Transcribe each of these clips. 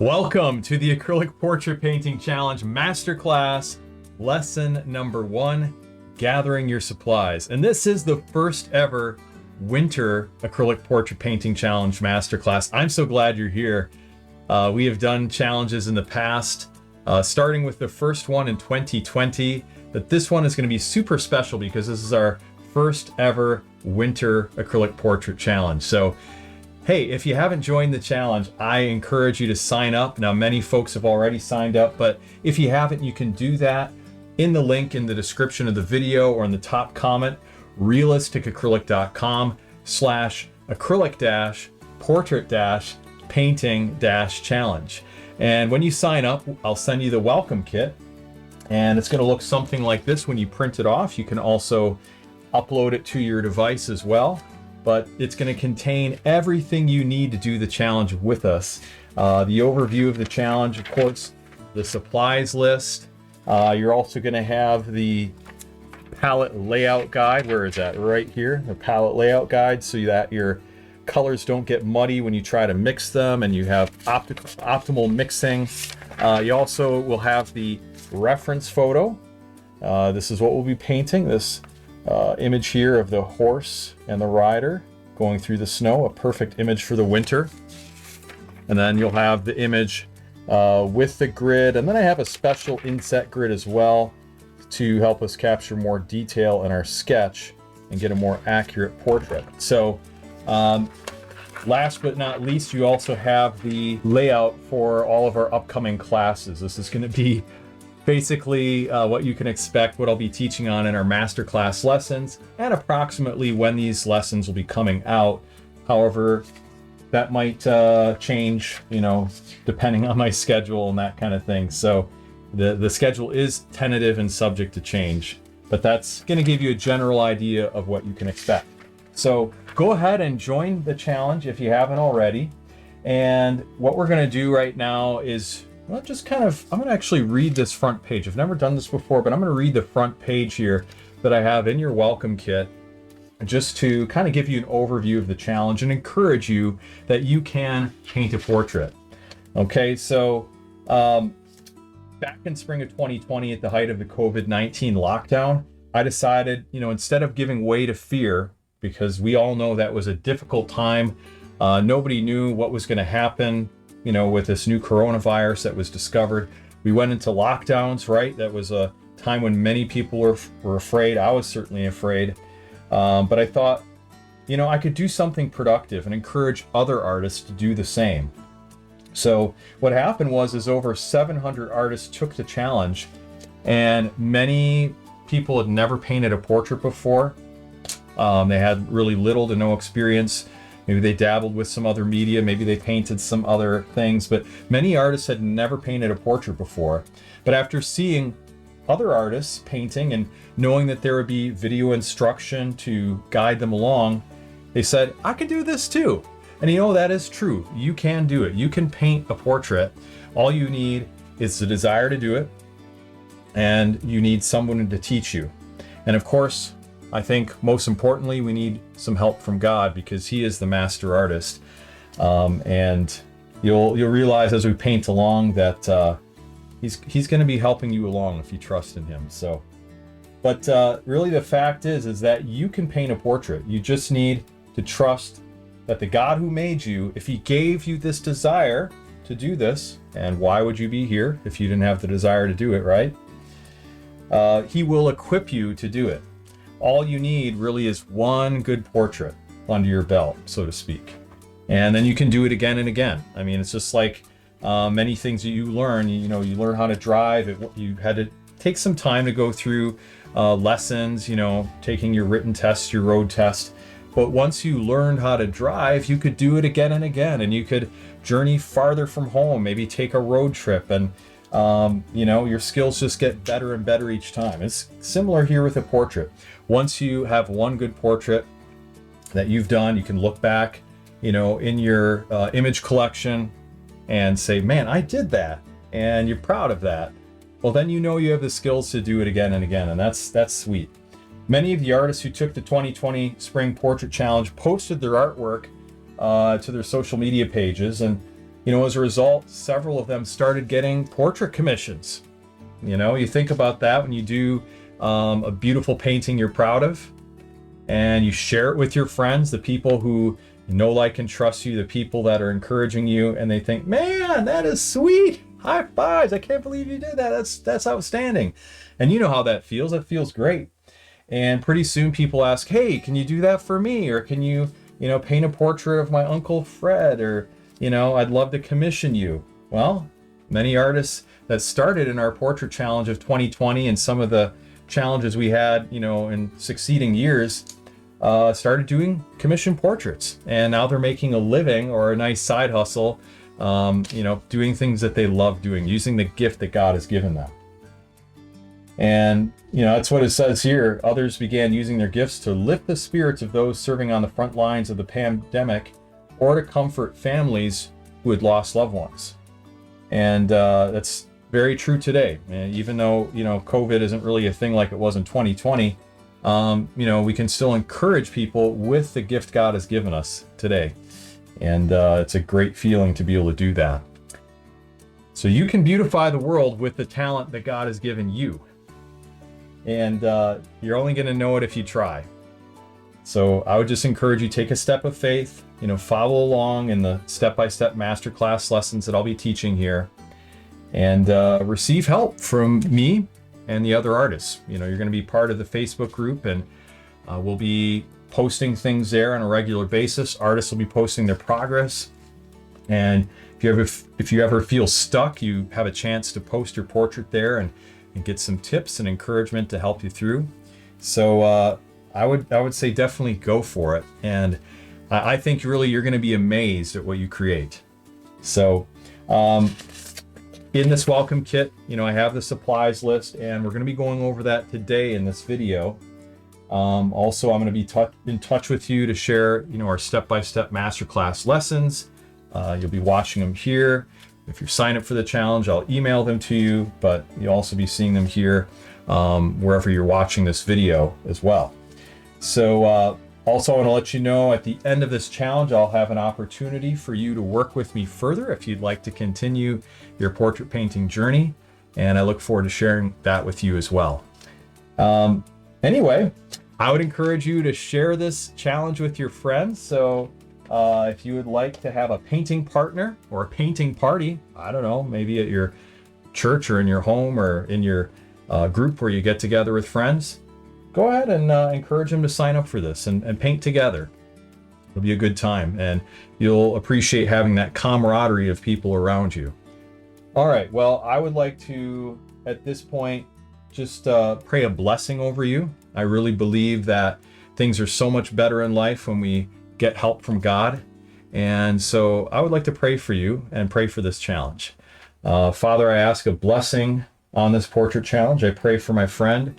Welcome to the Acrylic Portrait Painting Challenge Masterclass, lesson number 1, gathering your supplies. And this is the first ever Winter Acrylic Portrait Painting Challenge Masterclass. I'm so glad you're here. We have done challenges in the past, starting with the first one in 2020, but this one is going to be super special because this is our first ever Winter Acrylic Portrait Challenge. So hey, if you haven't joined the challenge, I encourage you to sign up. Now, many folks have already signed up, but if you haven't, you can do that in the link in the description of the video or in the top comment, realisticacrylic.com/acrylic-portrait-painting-challenge. And when you sign up, I'll send you the welcome kit, and it's going to look something like this when you print it off. You can also upload it to your device as well. But it's going to contain everything you need to do the challenge with us. The overview of the challenge, of course, the supplies list. You're also going to have the palette layout guide. Where is that? Right here, the palette layout guide, so that your colors don't get muddy when you try to mix them, and you have optimal mixing. You also will have the reference photo. This is what we'll be painting. This image here of the horse and the rider going through the snow, a perfect image for the winter. And then you'll have the image with the grid, and then I have a special inset grid as well to help us capture more detail in our sketch and get a more accurate portrait. So last but not least, you also have the layout for all of our upcoming classes. This is going to be basically what you can expect, what I'll be teaching on in our masterclass lessons, and approximately when these lessons will be coming out. However, that might change, depending on my schedule and that kind of thing. So the schedule is tentative and subject to change, but that's going to give you a general idea of what you can expect. So go ahead and join the challenge if you haven't already. And what we're going to do right now is, well, I'm going to actually read this front page. I've never done this before, but I'm going to read the front page here that I have in your welcome kit, just to kind of give you an overview of the challenge and encourage you that you can paint a portrait. Okay, so back in spring of 2020, at the height of the COVID-19 lockdown, I decided, instead of giving way to fear, because we all know that was a difficult time, nobody knew what was going to happen, with this new coronavirus that was discovered. We went into lockdowns, right? That was a time when many people were afraid. I was certainly afraid. But I thought, I could do something productive and encourage other artists to do the same. So what happened was over 700 artists took the challenge, and many people had never painted a portrait before. They had really little to no experience. Maybe they dabbled with some other media, maybe they painted some other things, but many artists had never painted a portrait before. But after seeing other artists painting and knowing that there would be video instruction to guide them along, they said, I can do this too. And that is true. You can do it. You can paint a portrait. All you need is the desire to do it, and you need someone to teach you. And of course, I think most importantly, we need some help from God, because He is the master artist. And you'll realize as we paint along that He's going to be helping you along if you trust in Him. So, but really the fact is that you can paint a portrait. You just need to trust that the God who made you, if He gave you this desire to do this, and why would you be here if you didn't have the desire to do it, right? He will equip you to do it. All you need really is one good portrait under your belt, so to speak. And then you can do it again and again. I mean, it's just like many things that you learn. You learn how to drive. You had to take some time to go through lessons, taking your written test, your road test. But once you learned how to drive, you could do it again and again. And you could journey farther from home, maybe take a road trip, and your skills just get better and better each time. It's similar here with a portrait. Once you have one good portrait that you've done, you can look back, in your image collection and say, man, I did that. And you're proud of that. Well, then you have the skills to do it again and again. And that's sweet. Many of the artists who took the 2020 Spring Portrait Challenge posted their artwork to their social media pages. And As a result, several of them started getting portrait commissions. You think about that when you do a beautiful painting you're proud of, and you share it with your friends, the people who know, like, and trust you, the people that are encouraging you, and they think, man, that is sweet. High fives. I can't believe you did that. That's outstanding. And you know how that feels. It feels great. And pretty soon people ask, hey, can you do that for me? Or can you, paint a portrait of my Uncle Fred? Or, I'd love to commission you. Well, many artists that started in our portrait challenge of 2020 and some of the challenges we had, in succeeding years, started doing commission portraits. And now they're making a living or a nice side hustle, doing things that they love doing, using the gift that God has given them. And, that's what it says here. Others began using their gifts to lift the spirits of those serving on the front lines of the pandemic, or to comfort families who had lost loved ones. And that's very true today. And even though, COVID isn't really a thing like it was in 2020, we can still encourage people with the gift God has given us today. And it's a great feeling to be able to do that. So you can beautify the world with the talent that God has given you. And you're only going to know it if you try. So I would just encourage you, take a step of faith, follow along in the step-by-step masterclass lessons that I'll be teaching here, and receive help from me and the other artists. You're going to be part of the Facebook group, and we'll be posting things there on a regular basis. Artists will be posting their progress. And if you ever feel stuck, you have a chance to post your portrait there and get some tips and encouragement to help you through. So I would say definitely go for it. And I think really you're going to be amazed at what you create. So in this welcome kit, I have the supplies list, and we're going to be going over that today in this video. Also, I'm going to be in touch with you to share, our step-by-step masterclass lessons. You'll be watching them here. If you sign up for the challenge, I'll email them to you, but you'll also be seeing them here wherever you're watching this video as well. So also I want to let you know, at the end of this challenge, I'll have an opportunity for you to work with me further if you'd like to continue your portrait painting journey. And I look forward to sharing that with you as well. Anyway, I would encourage you to share this challenge with your friends. So if you would like to have a painting partner or a painting party, I don't know, maybe at your church or in your home or in your group where you get together with friends, go ahead and encourage them to sign up for this and paint together. It'll be a good time, and you'll appreciate having that camaraderie of people around you. All right, well, I would like to, at this point, just pray a blessing over you. I really believe that things are so much better in life when we get help from God. And so I would like to pray for you and pray for this challenge. Father, I ask a blessing on this portrait challenge. I pray for my friend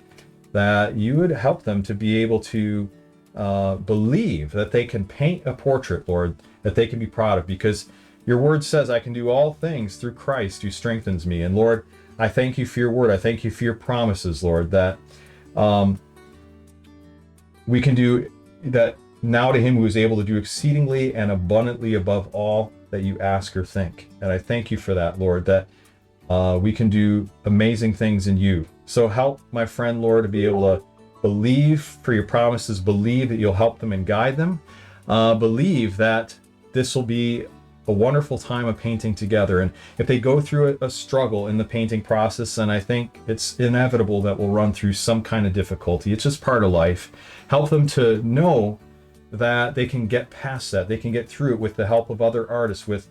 that you would help them to be able to believe that they can paint a portrait, Lord, that they can be proud of, because your word says I can do all things through Christ who strengthens me. And Lord, I thank you for your word. I thank you for your promises, Lord, that we can do that now to him who is able to do exceedingly and abundantly above all that you ask or think. And I thank you for that, Lord, that we can do amazing things in you. So help my friend, Lord, to be able to believe for your promises, believe that you'll help them and guide them, believe that this will be a wonderful time of painting together. And if they go through a struggle in the painting process, then I think it's inevitable that we'll run through some kind of difficulty. It's just part of life. Help them to know that they can get past that. They can get through it with the help of other artists, with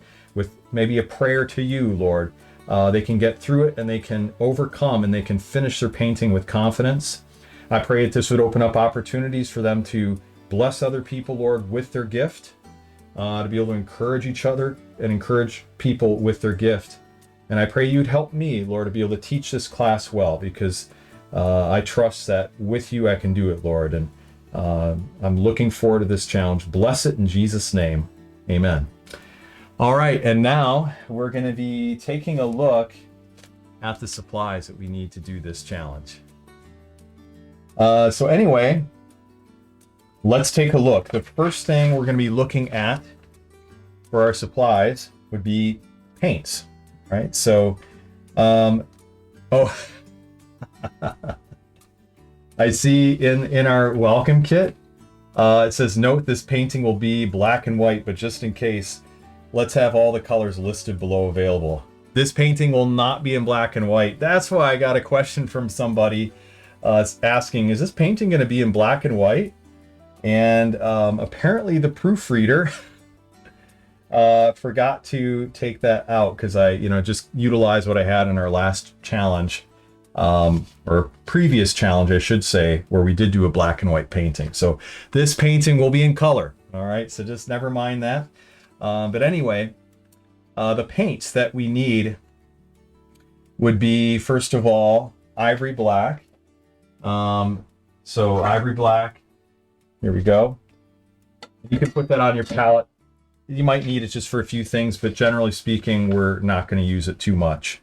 maybe a prayer to you, Lord. They can get through it and they can overcome and they can finish their painting with confidence. I pray that this would open up opportunities for them to bless other people, Lord, with their gift, to be able to encourage each other and encourage people with their gift. And I pray you'd help me, Lord, to be able to teach this class well, because I trust that with you I can do it, Lord. And I'm looking forward to this challenge. Bless it in Jesus' name. Amen. All right, and now we're going to be taking a look at the supplies that we need to do this challenge. So anyway, let's take a look. The first thing we're going to be looking at for our supplies would be paints, right? So, oh, I see in our welcome kit, it says, note this painting will be black and white, but just in case, let's have all the colors listed below available. This painting will not be in black and white. That's why I got a question from somebody asking, is this painting going to be in black and white? And apparently the proofreader forgot to take that out, because I, just utilized what I had in our last challenge, or previous challenge, I should say, where we did do a black and white painting. So this painting will be in color. All right, so just never mind that. But anyway, the paints that we need would be, first of all, ivory black. So ivory black, here we go. You can put that on your palette. You might need it just for a few things, but generally speaking, we're not going to use it too much.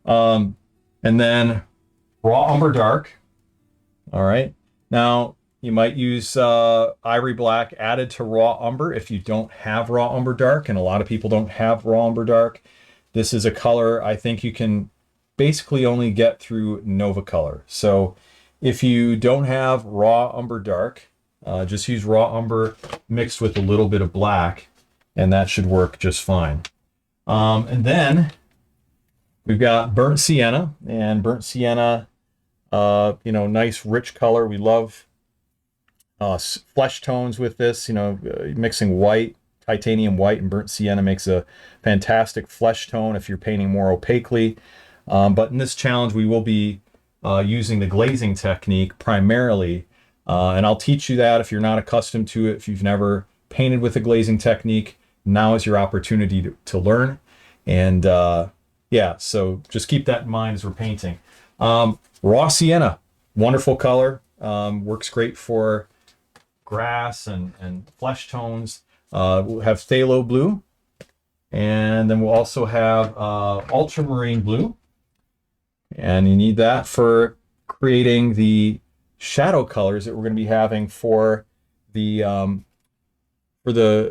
And then raw umber dark. All right. Now, you might use ivory black added to raw umber if you don't have raw umber dark, and a lot of people don't have raw umber dark. This is a color I think you can basically only get through Nova Color. So if you don't have raw umber dark, just use raw umber mixed with a little bit of black, and that should work just fine. And then we've got burnt sienna, and burnt sienna, nice rich color. We love flesh tones with this, mixing white, titanium white and burnt sienna makes a fantastic flesh tone if you're painting more opaquely. But in this challenge, we will be using the glazing technique primarily. And I'll teach you that if you're not accustomed to it. If you've never painted with a glazing technique, now is your opportunity to learn. And yeah, so just keep that in mind as we're painting. Raw sienna, wonderful color, works great for grass and flesh tones. We'll have phthalo blue, and then we'll also have ultramarine blue, and you need that for creating the shadow colors that we're going to be having for the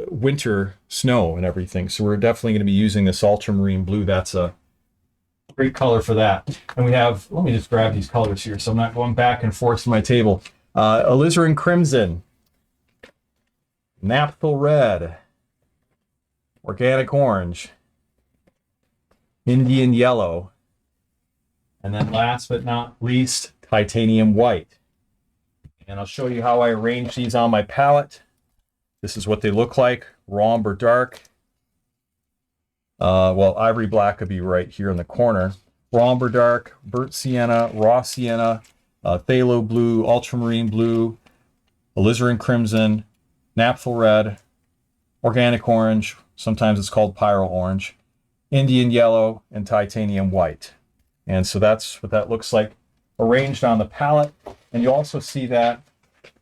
winter snow and everything. So we're definitely going to be using this ultramarine blue. That's a great color for that. And we have, let me just grab these colors here so I'm not going back and forth to my table. Alizarin crimson, naphtha red, organic orange, Indian yellow, and then last but not least, titanium white. And I'll show you how I arrange these on my palette. This is what they look like, raw umber dark. Well, ivory black would be right here in the corner. Raw umber dark, burnt sienna, raw sienna, phthalo blue, ultramarine blue, alizarin crimson, naphtha red, organic orange, sometimes it's called pyro orange, Indian yellow, and titanium white. And so that's what that looks like arranged on the palette. And you also see that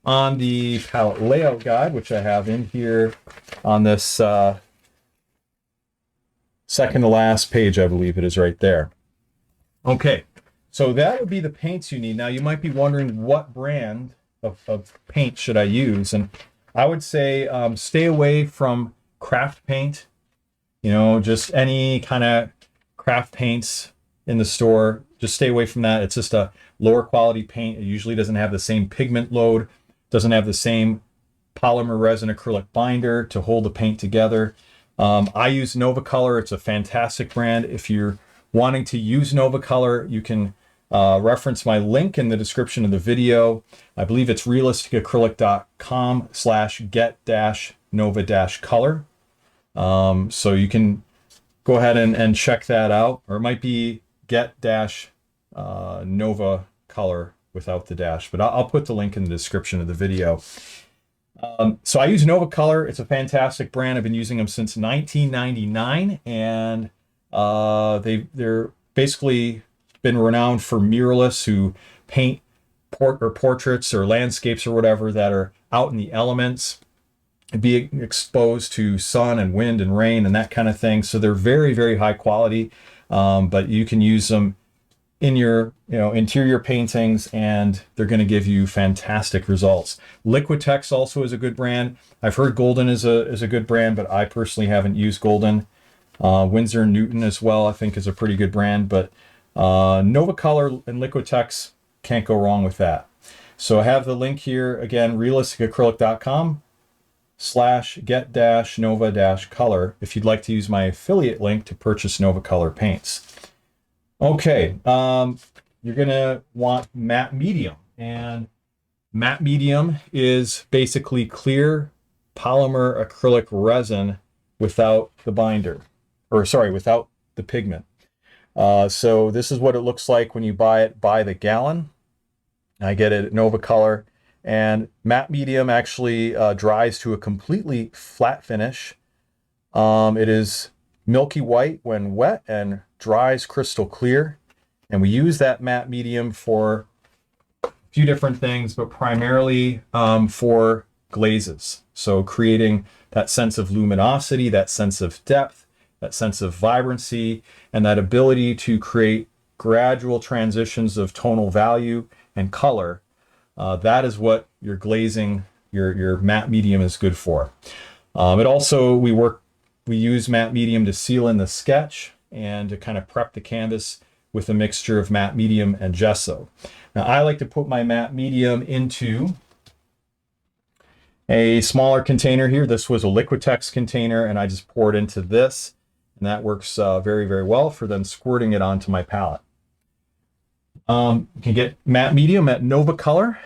on the palette layout guide, which I have in here on this second to last page, I believe it is right there. Okay, so that would be the paints you need. Now you might be wondering, what brand of paint should I use? And I would say stay away from craft paint. Just any kind of craft paints in the store, just stay away from that. It's just a lower quality paint. It usually doesn't have the same pigment load, doesn't have the same polymer resin acrylic binder to hold the paint together. I use Nova Color. It's a fantastic brand. If you're wanting to use Nova Color, you can reference my link in the description of the video. I believe it's realisticacrylic.com/get-nova-color. So you can go ahead and check that out, or it might be get-nova color without the dash, but I'll put the link in the description of the video. So I use Nova Color. It's a fantastic brand. I've been using them since 1999, and they're basically been renowned for muralists who paint portraits or landscapes or whatever that are out in the elements, being exposed to sun and wind and rain and that kind of thing. So they're very, very high quality, but you can use them in your interior paintings, and they're going to give you fantastic results. Liquitex also is a good brand. I've heard Golden is a good brand, but I personally haven't used Golden. Winsor & Newton as well, I think, is a pretty good brand, but Nova Color and Liquitex, can't go wrong with that. So I have the link here again, realisticacrylic.com/get-nova-color if you'd like to use my affiliate link to purchase Nova Color paints. Okay, you're gonna want matte medium, and matte medium is basically clear polymer acrylic resin without the binder, or sorry, without the pigment. So this is what it looks like when you buy it by the gallon. I get it at Nova Color, and matte medium actually dries to a completely flat finish. It is milky white when wet and dries crystal clear. And we use that matte medium for a few different things, but primarily for glazes. So creating that sense of luminosity, that sense of depth, that sense of vibrancy, and that ability to create gradual transitions of tonal value and color. That is what your glazing, your matte medium is good for. It also, we use matte medium to seal in the sketch and to kind of prep the canvas with a mixture of matte medium and gesso. Now I like to put my matte medium into a smaller container here. This was a Liquitex container, and I just pour it into this, and that works very, very well for then squirting it onto my palette. You can get matte medium at Nova Color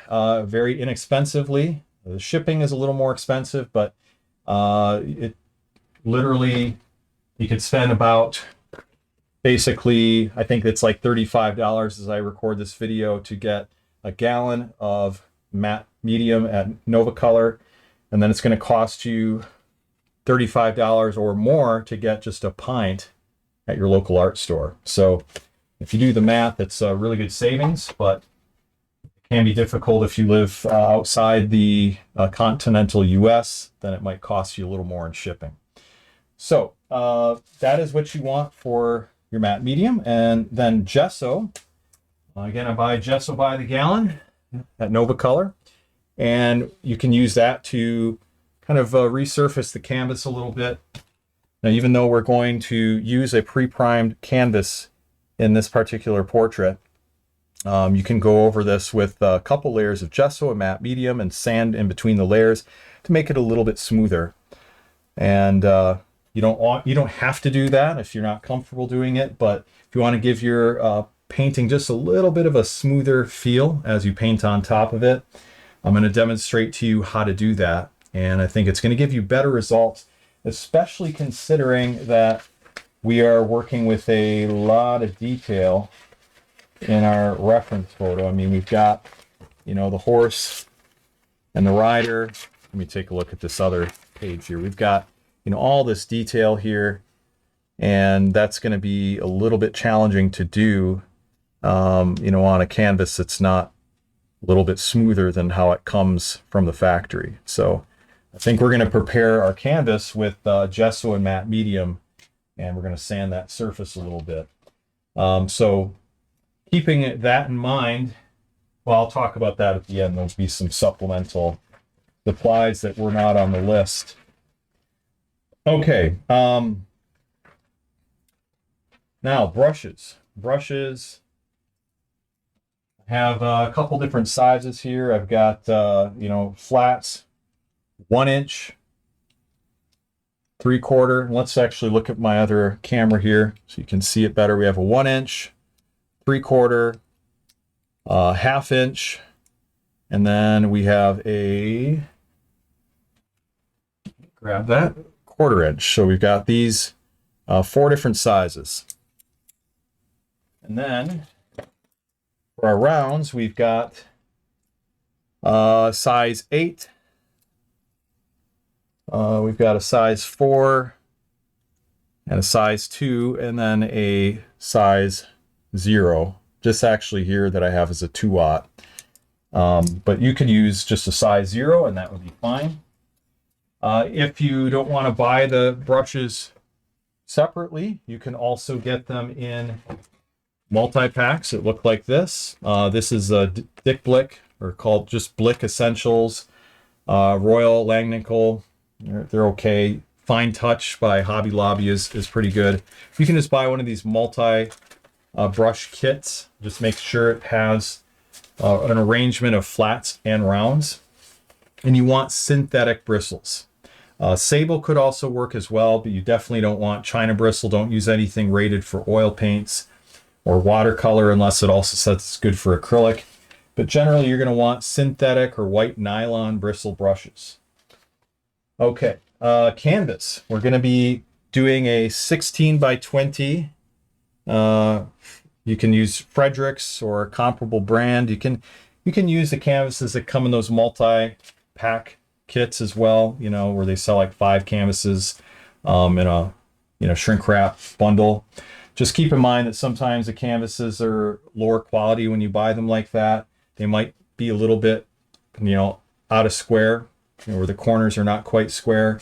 very inexpensively. The shipping is a little more expensive, but it literally, you could spend about, basically, I think it's like $35 as I record this video to get a gallon of matte medium at Nova Color, and then it's going to cost you $35 or more to get just a pint at your local art store. So if you do the math, it's a really good savings, but it can be difficult if you live outside the continental US, then it might cost you a little more in shipping. So that is what you want for your matte medium. And then gesso. Again, I buy gesso by the gallon at Nova Color, and you can use that to kind of resurface the canvas a little bit. Now, even though we're going to use a pre-primed canvas in this particular portrait, you can go over this with a couple layers of gesso and matte medium and sand in between the layers to make it a little bit smoother. And you don't have to do that if you're not comfortable doing it, but if you want to give your painting just a little bit of a smoother feel as you paint on top of it, I'm going to demonstrate to you how to do that. And I think it's going to give you better results, especially considering that we are working with a lot of detail in our reference photo. I mean, we've got, you know, the horse and the rider. Let me take a look at this other page here. We've got, you know, all this detail here, and that's going to be a little bit challenging to do, you know, on a canvas that's not a little bit smoother than how it comes from the factory. So I think we're going to prepare our canvas with gesso and matte medium, and we're going to sand that surface a little bit. So keeping that in mind, well, I'll talk about that at the end. There'll be some supplemental supplies that were not on the list. Okay, now brushes. Brushes have a couple different sizes here. I've got, you know, flats, 1 inch, 3/4. Let's actually look at my other camera here so you can see it better. We have a 1 inch, 3/4, 1/2 inch, and then we have a, grab that, 1/4 inch. So we've got these 4 different sizes. And then for our rounds, we've got size 8. We've got a size 4 and a size 2, and then a size 0. This actually here that I have is a 2/0. But you could use just a size 0 and that would be fine. If you don't want to buy the brushes separately, you can also get them in multi-packs that look like this. This is a Dick Blick, or called just Blick Essentials, Royal Langnickel. They're okay Fine Touch by Hobby Lobby is pretty good. You can just buy one of these multi brush kits. Just make sure it has an arrangement of flats and rounds. And you want synthetic bristles. Sable could also work as well, but you definitely don't want China bristle. Don't use anything rated for oil paints or watercolor unless it also says it's good for acrylic. But generally you're going to want synthetic or white nylon bristle brushes. Okay, canvas. We're going to be doing a 16 by 20. You can use Frederick's or a comparable brand. You can use the canvases that come in those multi-pack kits as well, you know, where they sell like 5 canvases in a shrink wrap bundle. Just keep in mind that sometimes the canvases are lower quality when you buy them like that. They might be a little bit, out of square, where the corners are not quite square.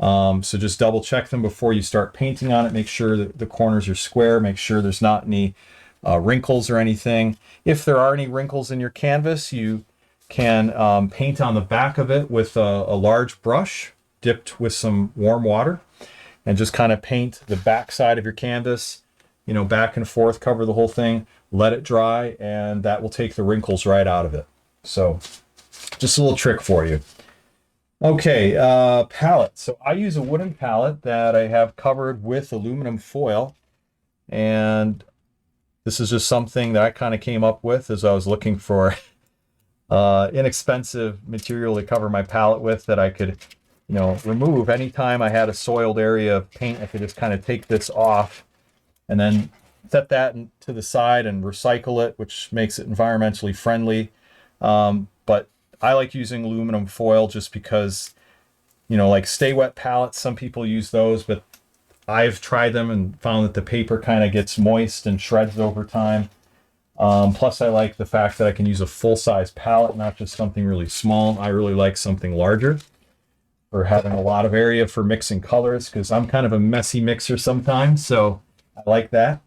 So just double check them before you start painting on it. Make sure that the corners are square. Make sure there's not any wrinkles or anything. If there are any wrinkles in your canvas, you can paint on the back of it with a large brush dipped with some warm water, and just kind of paint the back side of your canvas, back and forth, cover the whole thing, let it dry, and that will take the wrinkles right out of it. So just a little trick for you. Okay, palette. So I use a wooden palette that I have covered with aluminum foil, and this is just something that I kind of came up with as I was looking for inexpensive material to cover my palette with that I could, remove. Anytime I had a soiled area of paint, I could just kind of take this off and then set that to the side and recycle it, which makes it environmentally friendly. But I like using aluminum foil just because, like Stay Wet palettes, some people use those, but I've tried them and found that the paper kind of gets moist and shreds over time. Plus I like the fact that I can use a full-size palette, not just something really small. I really like something larger for having a lot of area for mixing colors, because I'm kind of a messy mixer sometimes, so I like that.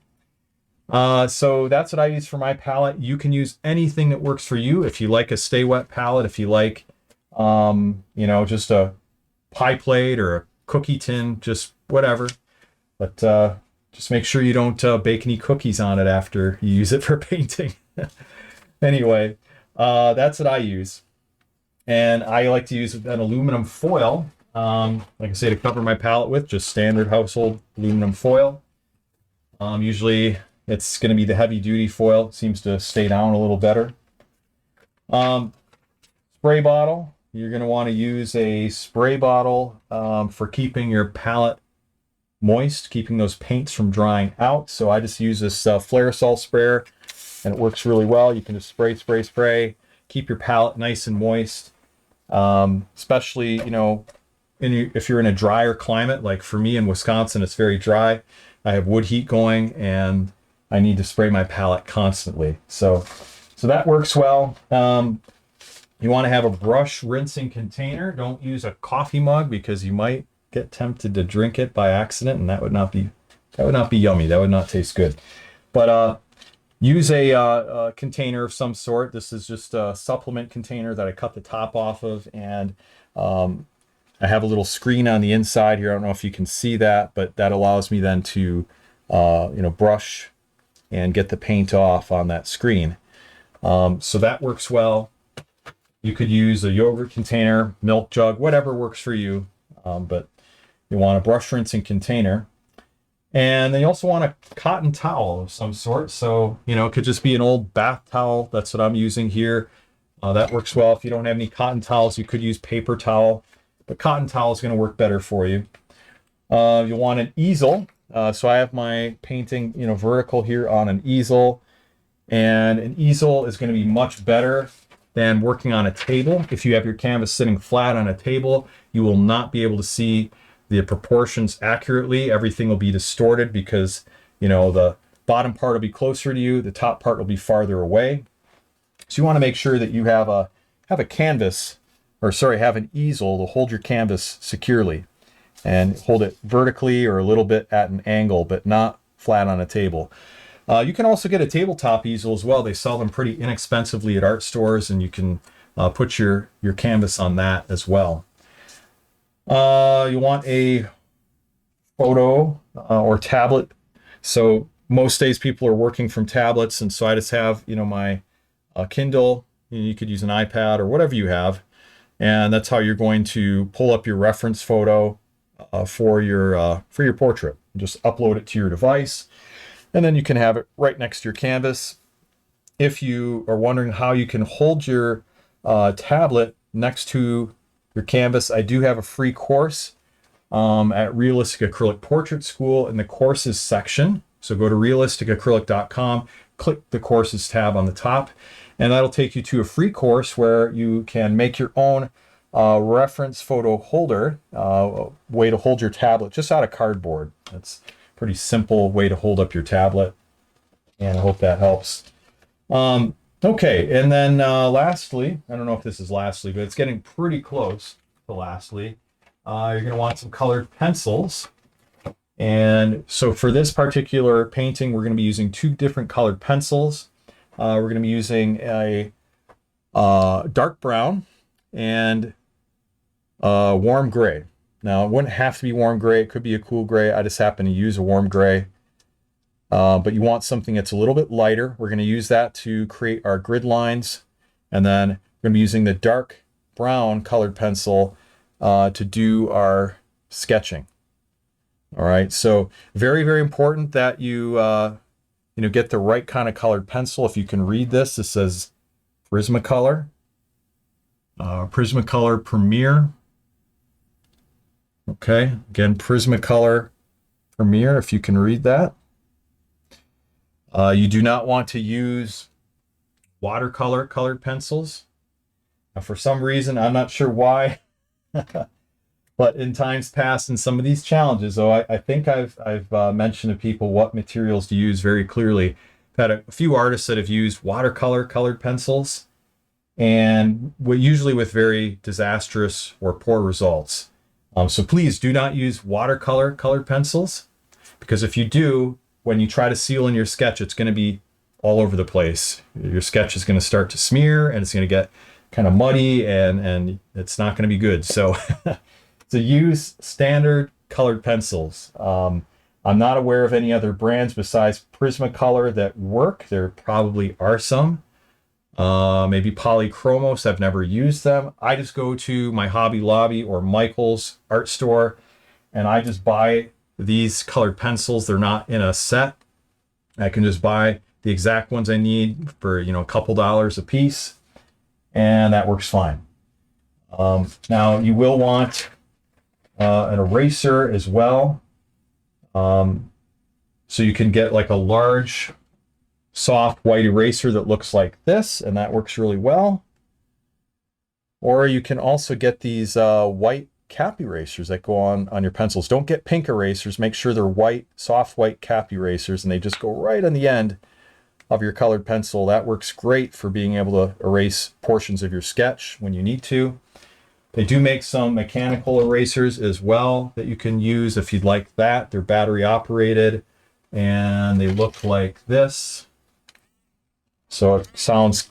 So that's what I use for my palette. You can use anything that works for you. If you like a Stay Wet palette, if you like, just a pie plate or a cookie tin, just whatever. But just make sure you don't bake any cookies on it after you use it for painting. Anyway, that's what I use. And I like to use an aluminum foil, like I say, to cover my palette with, just standard household aluminum foil. Usually it's going to be the heavy duty foil. It seems to stay down a little better. Spray bottle. You're going to want to use a spray bottle for keeping your palette moist, keeping those paints from drying out. So I just use this Flairosol sprayer, and it works really well. You can just spray, keep your palette nice and moist. Especially, if you're in a drier climate, like for me in Wisconsin, it's very dry. I have wood heat going, and I need to spray my palette constantly. So that works well. You want to have a brush rinsing container. Don't use a coffee mug, because you might get tempted to drink it by accident, and that would not be yummy. That would not taste good. But use a container of some sort. This is just a supplement container that I cut the top off of, and I have a little screen on the inside here. I don't know if you can see that, but that allows me then to brush and get the paint off on that screen. So that works well. You could use a yogurt container, milk jug, whatever works for you. But you want a brush rinsing container. And then you also want a cotton towel of some sort. So, it could just be an old bath towel. That's what I'm using here. That works well. If you don't have any cotton towels, you could use paper towel, but cotton towel is going to work better for you. You'll want an easel. So I have my painting, vertical here on an easel, and an easel is going to be much better than working on a table. If you have your canvas sitting flat on a table, you will not be able to see the proportions accurately. Everything will be distorted because, the bottom part will be closer to you, the top part will be farther away. So you want to make sure that you have an easel to hold your canvas securely, and hold it vertically or a little bit at an angle, but not flat on a table. You can also get a tabletop easel as well. They sell them pretty inexpensively at art stores, and you can put your canvas on that as well. You want a photo or tablet. So most days people are working from tablets, and so I just have, my Kindle. You could use an iPad or whatever you have, and that's how you're going to pull up your reference photo for your portrait. Just upload it to your device, and then you can have it right next to your canvas. If you are wondering how you can hold your tablet next to your canvas, I do have a free course at Realistic Acrylic Portrait School in the courses section. So go to realisticacrylic.com, click the courses tab on the top, and that'll take you to a free course where you can make your own reference photo holder, way to hold your tablet just out of cardboard. That's a pretty simple way to hold up your tablet, and I hope that helps. Okay, and then lastly, I don't know if this is lastly, but it's getting pretty close to lastly. You're going to want some colored pencils. And so for this particular painting, we're going to be using 2 different colored pencils. We're going to be using a dark brown and warm gray. Now, it wouldn't have to be warm gray. It could be a cool gray. I just happen to use a warm gray. But you want something that's a little bit lighter. We're going to use that to create our grid lines. And then we're going to be using the dark brown colored pencil to do our sketching. All right, so very, very important that you get the right kind of colored pencil. If you can read this, it says Prismacolor, Prismacolor Premier. Okay, again, Prismacolor Premier, if you can read that. You do not want to use watercolor colored pencils. Now, for some reason, I'm not sure why, but in times past in some of these challenges, I think I've mentioned to people what materials to use very clearly. I've had a few artists that have used watercolor colored pencils, and usually with very disastrous or poor results. So please do not use watercolor colored pencils, because if you do, when you try to seal in your sketch, it's going to be all over the place. Your sketch is going to start to smear, and it's going to get kind of muddy, and it's not going to be good. So to use standard colored pencils. I'm not aware of any other brands besides Prismacolor that work. There probably are some. Maybe Polychromos. I've never used them. I just go to my Hobby Lobby or Michael's art store, and I just buy these colored pencils. They're not in a set. I can just buy the exact ones I need for a couple dollars a piece, and that works fine. Now you will want an eraser as well, so you can get like a large soft white eraser that looks like this, and that works really well. Or you can also get these white cap erasers that go on your pencils. Don't get pink erasers. Make sure they're white, soft white cap erasers, and they just go right on the end of your colored pencil. That works great for being able to erase portions of your sketch when you need to. They do make some mechanical erasers as well that you can use if you'd like that. They're battery operated, and they look like this. So it sounds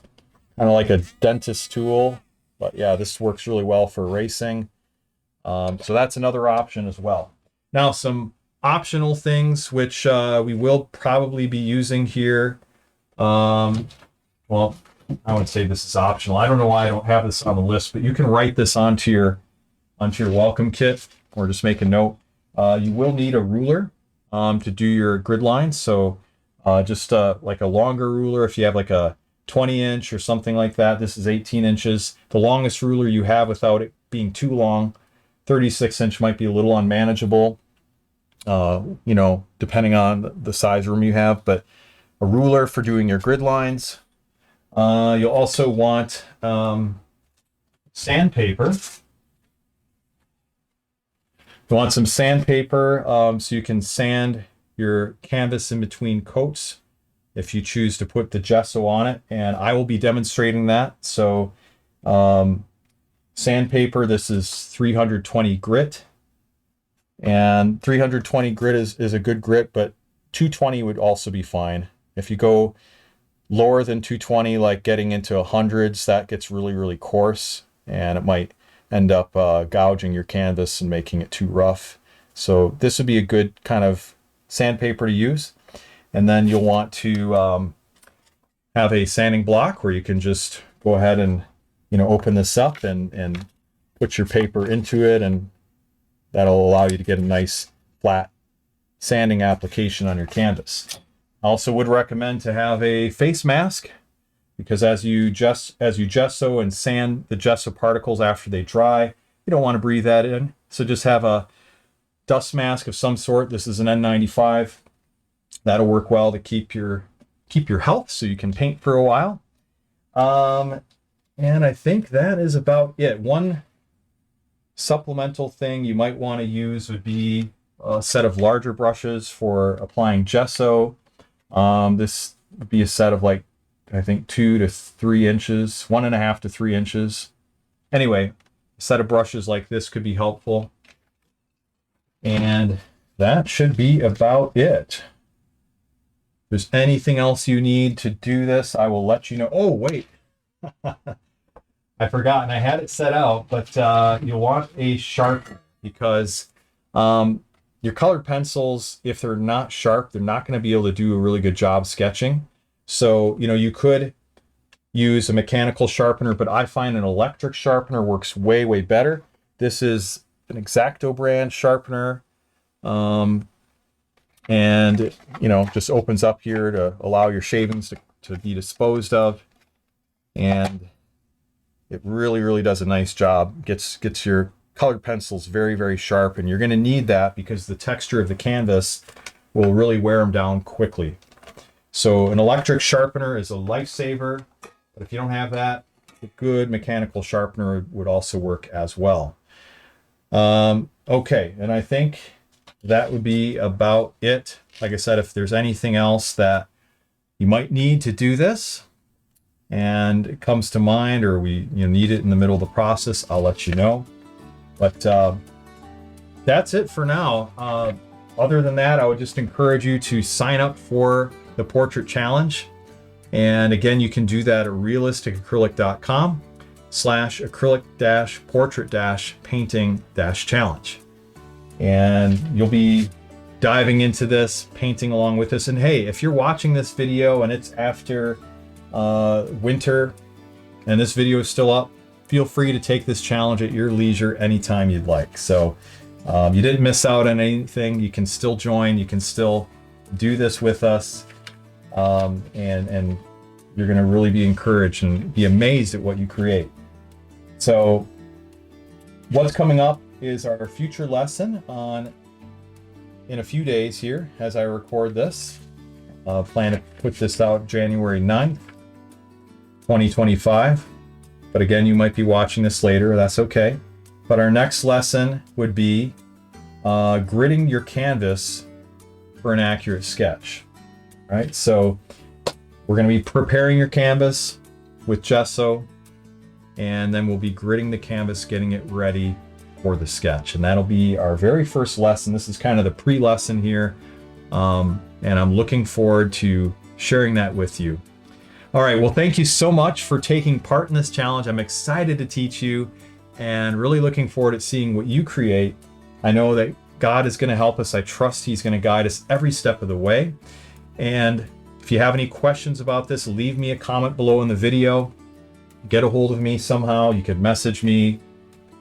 kind of like a dentist tool, but yeah, this works really well for erasing. So that's another option as well. Now, some optional things which we will probably be using here. Well, I would say this is optional. I don't know why I don't have this on the list, but you can write this onto your welcome kit, or just make a note. You will need a ruler to do your grid lines. So just like a longer ruler, if you have like a 20-inch or something like that. This is 18 inches. The longest ruler you have without it being too long. 36-inch might be a little unmanageable, depending on the size room you have, but a ruler for doing your grid lines. You'll also want sandpaper. You want some sandpaper so you can sand your canvas in between coats if you choose to put the gesso on it, and I will be demonstrating that. So sandpaper, this is 320 grit, and 320 grit is a good grit, but 220 would also be fine. If you go lower than 220, like getting into hundreds, that gets really, really coarse, and it might end up gouging your canvas and making it too rough. So this would be a good kind of sandpaper to use. And then you'll want to have a sanding block where you can just go ahead and, you know, open this up and put your paper into it, and that'll allow you to get a nice flat sanding application on your canvas. I also would recommend to have a face mask, because as you gesso and sand the gesso particles after they dry, you don't want to breathe that in. So just have a dust mask of some sort. This is an N95. That'll work well to keep your health so you can paint for a while. And I think that is about it. One supplemental thing you might want to use would be a set of larger brushes for applying gesso. This would be a set of, like, I think 2 to 3 inches, 1.5 to 3 inches. Anyway, a set of brushes like this could be helpful. And that should be about it. If there's anything else you need to do this, I will let you know. Oh, wait. I forgot, and I had it set out, but you'll want a sharpener, because your colored pencils, if they're not sharp, they're not going to be able to do a really good job sketching. So, you know, you could use a mechanical sharpener, but I find an electric sharpener works way, way better. This is an X-Acto brand sharpener. And, you know, just opens up here to allow your shavings to be disposed of. And it really, really does a nice job. Gets your colored pencils very, very sharp, and you're going to need that because the texture of the canvas will really wear them down quickly. So an electric sharpener is a lifesaver, but if you don't have that, a good mechanical sharpener would also work as well. Okay, and I think that would be about it. Like I said, if there's anything else that you might need to do this, and it comes to mind, or you need it in the middle of the process, I'll let you know. But that's it for now. Other than that, I would just encourage you to sign up for the Portrait Challenge. And again, you can do that at realisticacrylic.com/acrylic-portrait-painting-challenge. And you'll be diving into this, painting along with us. And hey, if you're watching this video and it's after winter and this video is still up, feel free to take this challenge at your leisure anytime you'd like. So you didn't miss out on anything. You can still join, you can still do this with us, and you're going to really be encouraged and be amazed at what you create. So what's coming up is our future lesson in a few days here as I record this. Plan to put this out January 9th, 2025. But again, you might be watching this later, that's okay. But our next lesson would be gridding your canvas for an accurate sketch. All right, so we're going to be preparing your canvas with gesso, and then we'll be gridding the canvas, getting it ready for the sketch. And that'll be our very first lesson. This is kind of the pre-lesson here. And I'm looking forward to sharing that with you. All right, well, thank you so much for taking part in this challenge. I'm excited to teach you and really looking forward to seeing what you create. I know that God is going to help us. I trust He's going to guide us every step of the way. And if you have any questions about this, leave me a comment below in the video. Get a hold of me somehow. You could message me.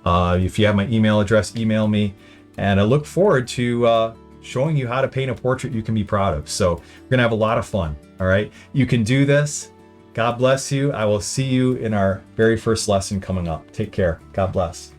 If you have my email address, email me. And I look forward to showing you how to paint a portrait you can be proud of. So we're going to have a lot of fun. All right, you can do this. God bless you. I will see you in our very first lesson coming up. Take care. God bless.